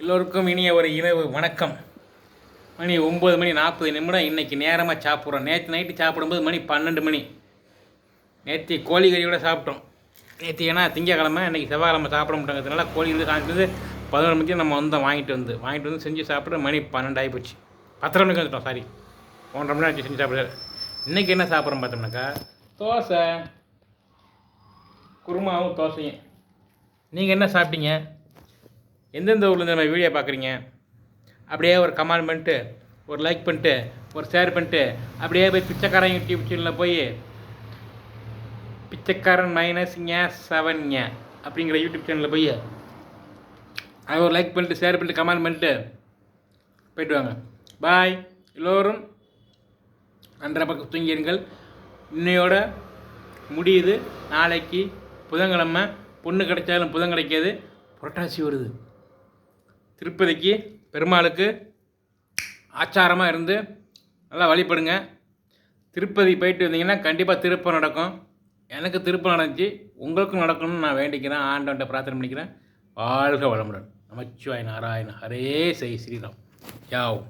எல்லோருக்கும் இனிய ஒரு இரவு வணக்கம். மணி 9:40 இன்றைக்கி நேரமாக சாப்பிட்றோம். நேற்று நைட்டு சாப்பிடும்போது மணி 12 மணி. நேற்று கோழிக்கறியோடு சாப்பிட்டோம். நேற்று ஏன்னா திங்கக்கிழமை, இன்றைக்கி செவ்வாய்க்கிழமை சாப்பிட மாட்டோங்கிறதுனால கோழிகள் சாப்பிட்டு 11 மணிக்கு நம்ம வாங்கிட்டு வந்து செஞ்சு சாப்பிட்டு மணி 12 ஆகிப்போச்சு. 10 மணிக்கு வந்துட்டோம். சாரி, 1.5 மணி ஆச்சு செஞ்சு சாப்பிட. இன்றைக்கி என்ன சாப்பிட்றோம் பார்த்தோம்னாக்கா, தோசை, குருமாவும் தோசையும். நீங்கள் என்ன சாப்பிட்டீங்க? எந்தெந்த ஊர்லேருந்து நம்ம வீடியோ பார்க்குறீங்க? அப்படியே ஒரு கமெண்ட் பண்ணிட்டு, ஒரு லைக் பண்ணிட்டு, ஒரு ஷேர் பண்ணிட்டு, அப்படியே போய் பிச்சைக்காரன் யூடியூப் சேனலில் போய் பிச்சைக்காரன் -7 அப்படிங்கிற யூடியூப் சேனலில் போய் அது ஒரு லைக் பண்ணிட்டு, ஷேர் பண்ணிட்டு, கமெண்ட் பண்ணிட்டு போய்ட்டு வாங்க. பாய். எல்லோரும் அன்றரை பக்கம் தூங்கிடுங்கள். இன்னையோட முடியுது. நாளைக்கு புதன்கிழமை. பொண்ணு கிடைச்சாலும் புதன் கிடைக்காது. புரட்டாசி வருது. திருப்பதிக்கு பெருமாளுக்கு ஆச்சாரமாக இருந்து நல்லா வழிபடுங்க. திருப்பதி போயிட்டு வந்தீங்கன்னா கண்டிப்பாக திருப்பம் நடக்கும். எனக்கு திருப்பம் நடந்துச்சு, உங்களுக்கும் நடக்கணும்னு நான் வேண்டிக்கிறேன். ஆண்டவன்ட்ட பிரார்த்தனை பண்ணிக்கிறேன். வாழ்க வளமுடன். நமச்சிவாய நாராயண ஹரே. செய் ஸ்ரீராம். யாவ்.